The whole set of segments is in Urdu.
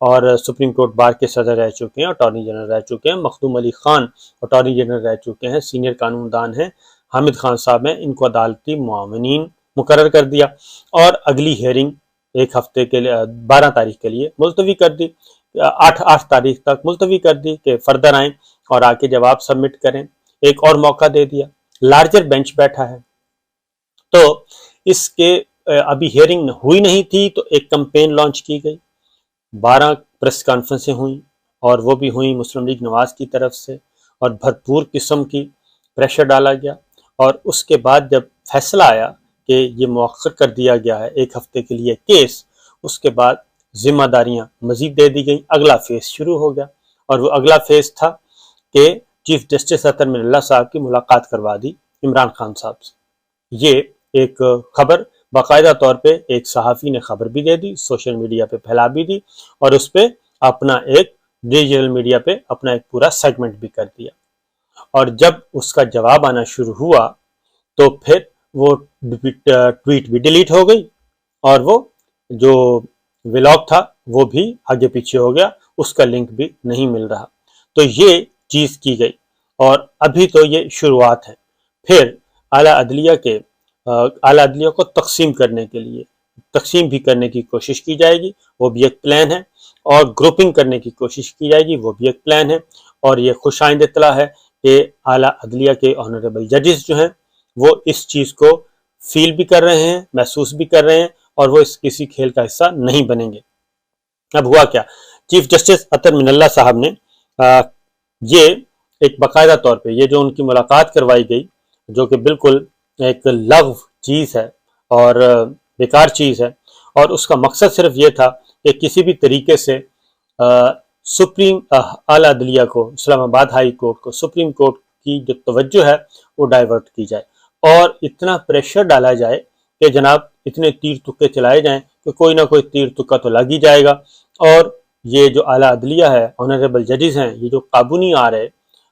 اور سپریم کورٹ بار کے صدر رہ چکے ہیں، اٹارنی جنرل رہ چکے ہیں، مخدوم علی خان اٹارنی جنرل رہ چکے ہیں، سینئر قانون دان ہیں، حامد خان صاحب ہیں، ان کو عدالتی معاونین مقرر کر دیا اور اگلی ہیئرنگ 1 ہفتے کے لیے 12 تاریخ کے لیے ملتوی کر دی، 8 تاریخ تک ملتوی کر دی کہ فردر آئیں اور آ کے جواب سبمٹ کریں، ایک اور موقع دے دیا، لارجر بینچ بیٹھا ہے۔ تو اس کے ابھی ہیئرنگ ہوئی نہیں تھی تو ایک کمپین لانچ کی گئی، 12 پریس کانفرنسیں ہوئیں اور وہ بھی ہوئیں مسلم لیگ نواز کی طرف سے، اور بھرپور قسم کی پریشر ڈالا گیا، اور اس کے بعد جب فیصلہ آیا کہ یہ مؤخر کر دیا گیا ہے 1 ہفتے کے لیے کیس، اس کے بعد ذمہ داریاں مزید دے دی گئیں، اگلا فیز شروع ہو گیا، اور وہ اگلا فیز تھا کہ چیف جسٹس اطہر من اللہ صاحب کی ملاقات کروا دی عمران خان صاحب سے۔ یہ ایک خبر باقاعدہ طور پہ ایک صحافی نے خبر بھی دے دی، سوشل میڈیا پہ پھیلا بھی دی، اور اس پہ اپنا ایک ڈیجیٹل میڈیا پہ اپنا ایک پورا سیگمنٹ بھی کر دیا، اور جب اس کا جواب آنا شروع ہوا تو پھر وہ ٹویٹ بھی ڈیلیٹ ہو گئی، اور وہ جو ولاگ تھا وہ بھی آگے پیچھے ہو گیا، اس کا لنک بھی نہیں مل رہا۔ تو یہ چیز کی گئی، اور ابھی تو یہ شروعات ہے۔ پھر اعلیٰ عدلیہ کو تقسیم کرنے کے لیے تقسیم بھی کرنے کی کوشش کی جائے گی، وہ بھی ایک پلان ہے، اور گروپنگ کرنے کی کوشش کی جائے گی، وہ بھی ایک پلان ہے، اور یہ خوش آئند اطلاع ہے کہ اعلیٰ عدلیہ کے آنریبل ججز جو ہیں وہ اس چیز کو فیل بھی کر رہے ہیں، محسوس بھی کر رہے ہیں، اور وہ اس کسی کھیل کا حصہ نہیں بنیں گے۔ اب ہوا کیا، چیف جسٹس اطہر من اللہ صاحب نے یہ ایک باقاعدہ طور پہ یہ جو ان کی ملاقات کروائی گئی، جو کہ بالکل ایک لغو چیز ہے اور بیکار چیز ہے، اور اس کا مقصد صرف یہ تھا کہ کسی بھی طریقے سے سپریم اعلیٰ عدلیہ کو، اسلام آباد ہائی کورٹ کو، سپریم کورٹ کی جو توجہ ہے وہ ڈائیورٹ کی جائے، اور اتنا پریشر ڈالا جائے کہ جناب اتنے تیر تکے چلائے جائیں کہ کوئی نہ کوئی تیر تکا تو لگ ہی جائے گا، اور یہ جو اعلیٰ عدلیہ ہے، آنریبل ججز ہیں، یہ جو قابو نہیں آ رہے،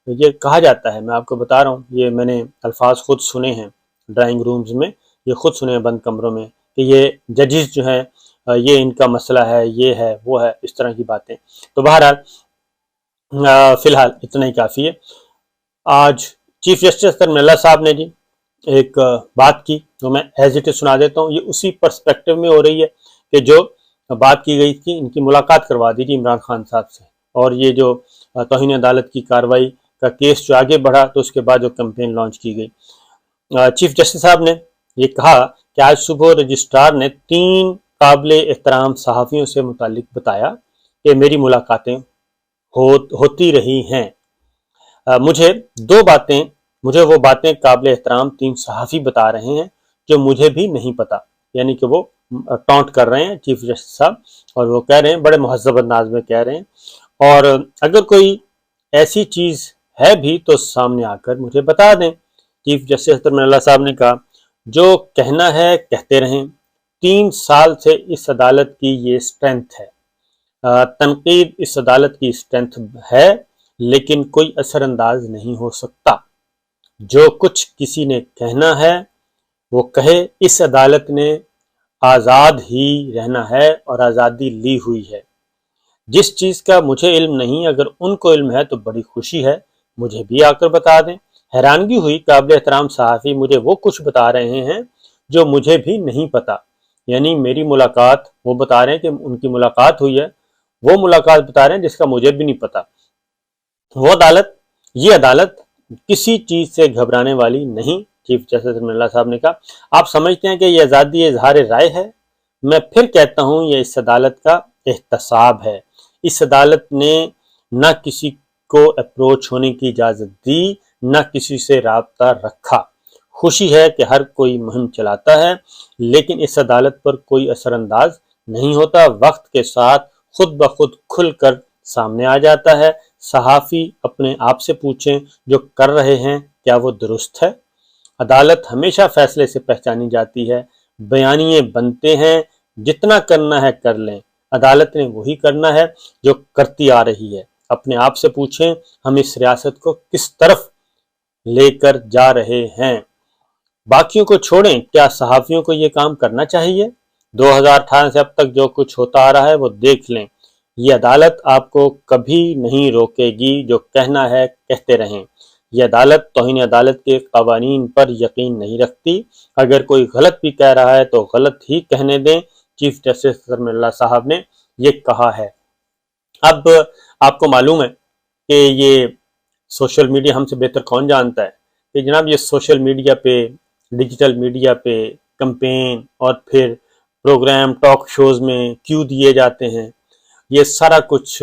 یہ کہا جاتا ہے، میں آپ کو بتا رہا ہوں، یہ میں نے الفاظ خود سنے ہیں ڈرائنگ رومز میں، یہ خود سنے ہیں بند کمروں میں، کہ یہ ججز جو ہیں یہ ان کا مسئلہ ہے، یہ ہے وہ ہے، اس طرح کی باتیں۔ تو بہرحال فی الحال اتنا ہی کافی ہے۔ آج چیف جسٹس اطہر من اللہ صاحب نے جی ایک بات کی جو میں ایز اٹ سنا دیتا ہوں، یہ اسی پرسپیکٹو میں ہو رہی ہے کہ جو بات کی گئی تھی، ان کی ملاقات کروا دی تھی عمران خان صاحب سے، اور یہ جو توہین عدالت کی کارروائی کا کیس جو آگے بڑھا تو اس کے بعد جو کمپین لانچ کی گئی، چیف جسٹس صاحب نے یہ کہا کہ آج صبح رجسٹرار نے 3 قابل احترام صحافیوں سے متعلق بتایا کہ میری ملاقاتیں ہوتی رہی ہیں، مجھے وہ باتیں قابل احترام 3 صحافی بتا رہے ہیں جو مجھے بھی نہیں پتا، یعنی کہ وہ ٹونٹ کر رہے ہیں چیف جسٹس صاحب، اور وہ کہہ رہے ہیں بڑے مہذب انداز میں کہہ رہے ہیں، اور اگر کوئی ایسی چیز ہے بھی تو سامنے آ کر مجھے بتا دیں۔ چیف جسٹس اطہر من اللہ صاحب نے کہا جو کہنا ہے کہتے رہیں، 3 سال سے اس عدالت کی یہ اسٹرینتھ ہے، تنقید اس عدالت کی اسٹرینتھ ہے، لیکن کوئی اثر انداز نہیں ہو سکتا، جو کچھ کسی نے کہنا ہے وہ کہے، اس عدالت نے آزاد ہی رہنا ہے اور آزادی لی ہوئی ہے، جس چیز کا مجھے علم نہیں اگر ان کو علم ہے تو بڑی خوشی ہے، مجھے بھی آ کر بتا دیں۔ حیرانگی ہوئی، قابل احترام صحافی مجھے وہ کچھ بتا رہے ہیں جو مجھے بھی نہیں پتا، یعنی میری ملاقات، وہ بتا رہے ہیں کہ ان کی ملاقات ہوئی ہے، وہ ملاقات بتا رہے ہیں جس کا مجھے بھی نہیں پتا۔ یہ عدالت کسی چیز سے گھبرانے والی نہیں، چیف جسٹس اطہر من اللہ صاحب نے کہا۔ آپ سمجھتے ہیں کہ یہ آزادی اظہار رائے ہے؟ میں پھر کہتا ہوں یہ اس عدالت کا احتساب ہے۔ اس عدالت نے نہ کسی کو اپروچ ہونے کی اجازت دی، نہ کسی سے رابطہ رکھا۔ خوشی ہے کہ ہر کوئی مہم چلاتا ہے، لیکن اس عدالت پر کوئی اثر انداز نہیں ہوتا، وقت کے ساتھ خود بخود کھل کر سامنے آ جاتا ہے۔ صحافی اپنے آپ سے پوچھیں جو کر رہے ہیں کیا وہ درست ہے؟ عدالت ہمیشہ فیصلے سے پہچانی جاتی ہے، بیانیے بنتے ہیں، جتنا کرنا ہے کر لیں، عدالت نے وہی کرنا ہے جو کرتی آ رہی ہے۔ اپنے آپ سے پوچھیں ہم اس ریاست کو کس طرف لے کر جا رہے ہیں؟ باقیوں کو چھوڑیں، کیا صحافیوں کو یہ کام کرنا چاہیے؟ 2018 سے اب تک جو کچھ ہوتا آ رہا ہے وہ دیکھ لیں، یہ عدالت آپ کو کبھی نہیں روکے گی، جو کہنا ہے کہتے رہیں۔ یہ عدالت توہین عدالت کے قوانین پر یقین نہیں رکھتی، اگر کوئی غلط بھی کہہ رہا ہے تو غلط ہی کہنے دیں، چیف جسٹس اطہر من اللہ صاحب نے یہ کہا ہے۔ اب آپ کو معلوم ہے کہ یہ سوشل میڈیا ہم سے بہتر کون جانتا ہے کہ جناب یہ سوشل میڈیا پہ، ڈیجیٹل میڈیا پہ کمپین اور پھر پروگرام ٹاک شوز میں کیوں دیے جاتے ہیں، یہ سارا کچھ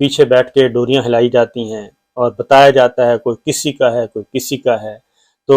پیچھے بیٹھ کے ڈوریاں ہلائی جاتی ہیں اور بتایا جاتا ہے کوئی کسی کا ہے کوئی کسی کا ہے۔ تو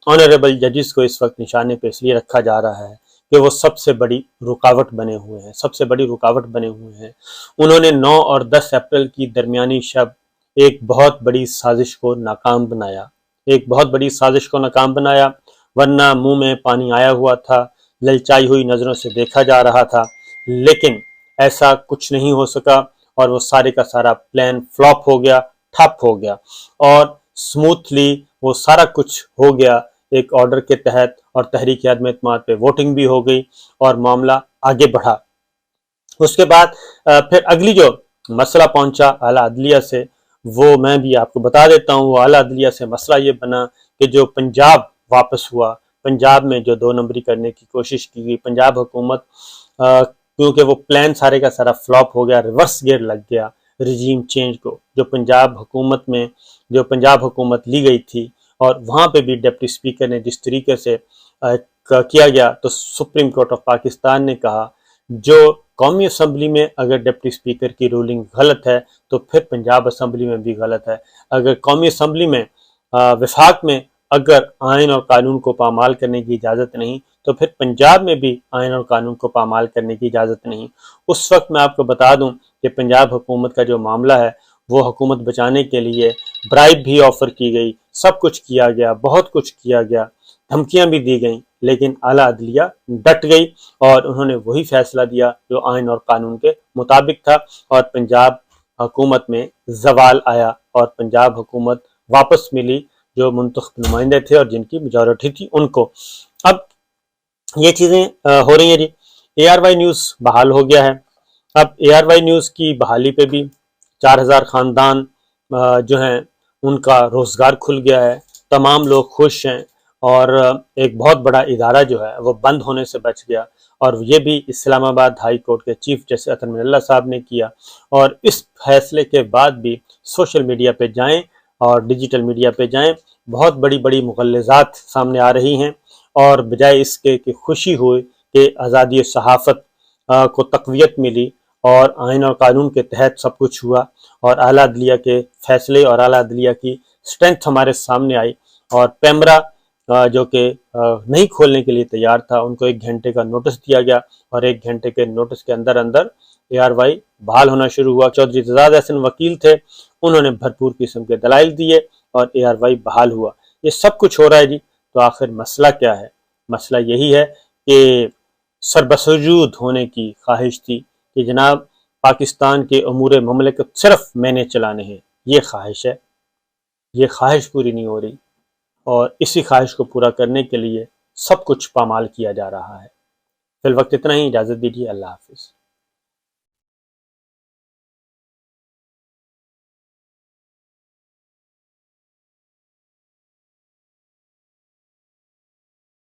آنریبل ججز کو اس وقت نشانے پہ اس لیے رکھا جا رہا ہے کہ وہ سب سے بڑی رکاوٹ بنے ہوئے ہیں، سب سے بڑی رکاوٹ بنے ہوئے ہیں۔ انہوں نے 9 اور 10 اپریل کی درمیانی شب ایک بہت بڑی سازش کو ناکام بنایا، ایک بہت بڑی سازش کو ناکام بنایا، ورنہ منہ میں پانی آیا ہوا تھا، للچائی ہوئی نظروں سے دیکھا جا رہا تھا، لیکن ایسا کچھ نہیں ہو سکا اور وہ سارے کا سارا پلان فلاپ ہو گیا، ٹھپ ہو گیا، اور سموتھلی وہ سارا کچھ ہو گیا ایک آرڈر کے تحت، اور تحریک عدم اعتماد پہ ووٹنگ بھی ہو گئی اور معاملہ آگے بڑھا۔ اس کے بعد پھر اگلی جو مسئلہ پہنچا اعلیٰ عدلیہ سے، وہ میں بھی آپ کو بتا دیتا ہوں۔ وہ اعلیٰ عدلیہ سے مسئلہ یہ بنا کہ جو پنجاب واپس ہوا، پنجاب میں جو 2 نمبری کرنے کی کوشش کی گئی، پنجاب حکومت کیونکہ وہ پلان سارے کا سارا فلاپ ہو گیا، ریورس گیئر لگ گیا رجیم چینج کو، جو پنجاب حکومت میں جو پنجاب حکومت لی گئی تھی، اور وہاں پہ بھی ڈپٹی اسپیکر نے جس طریقے سے کیا گیا، تو سپریم کورٹ آف پاکستان نے کہا جو قومی اسمبلی میں اگر ڈپٹی اسپیکر کی رولنگ غلط ہے تو پھر پنجاب اسمبلی میں بھی غلط ہے۔ اگر قومی اسمبلی میں وفاق میں اگر آئین اور قانون کو پامال کرنے کی اجازت نہیں، تو پھر پنجاب میں بھی آئین اور قانون کو پامال کرنے کی اجازت نہیں۔ اس وقت میں آپ کو بتا دوں کہ پنجاب حکومت کا جو معاملہ ہے وہ حکومت بچانے کے لیے برائب بھی آفر کی گئی، سب کچھ کیا گیا، بہت کچھ کیا گیا، دھمکیاں بھی دی گئیں، لیکن اعلیٰ عدلیہ ڈٹ گئی اور انہوں نے وہی فیصلہ دیا جو آئین اور قانون کے مطابق تھا، اور پنجاب حکومت میں زوال آیا اور پنجاب حکومت واپس ملی جو منتخب نمائندے تھے اور جن کی میجورٹی تھی ان کو۔ اب یہ چیزیں ہو رہی ہیں جی۔ اے آر وائی نیوز بحال ہو گیا ہے۔ اب اے آر وائی نیوز کی بحالی پہ بھی 4000 خاندان جو ہیں ان کا روزگار کھل گیا ہے، تمام لوگ خوش ہیں، اور ایک بہت بڑا ادارہ جو ہے وہ بند ہونے سے بچ گیا، اور یہ بھی اسلام آباد ہائی کورٹ کے چیف جسٹس اطہر من اللہ صاحب نے کیا۔ اور اس فیصلے کے بعد بھی سوشل میڈیا پہ جائیں اور ڈیجیٹل میڈیا پہ جائیں، بہت بڑی بڑی مغلظات سامنے آ رہی ہیں، اور بجائے اس کے کہ خوشی ہوئی کہ آزادی صحافت کو تقویت ملی اور آئین اور قانون کے تحت سب کچھ ہوا، اور اعلیٰ عدلیہ کے فیصلے اور اعلیٰ عدلیہ کی اسٹرینتھ ہمارے سامنے آئی، اور پیمرا جو کہ نہیں کھولنے کے لیے تیار تھا ان کو 1 گھنٹے کا نوٹس دیا گیا، اور 1 گھنٹے کے نوٹس کے اندر اے آر وائی بحال ہونا شروع ہوا۔ چودھری اعتزاز احسن وکیل تھے، انہوں نے بھرپور قسم کے دلائل دیے اور اے آر وائی بحال ہوا۔ یہ سب کچھ ہو رہا ہے جی، تو آخر مسئلہ کیا ہے؟ مسئلہ یہی ہے کہ سربسوجود ہونے کی خواہش تھی کہ جناب پاکستان کے امور مملکت صرف میں نے چلانے ہیں، یہ خواہش ہے، یہ خواہش پوری نہیں ہو رہی، اور اسی خواہش کو پورا کرنے کے لیے سب کچھ پامال کیا جا رہا ہے۔ فی الوقت اتنا ہی، اجازت دیجیے، اللہ حافظ۔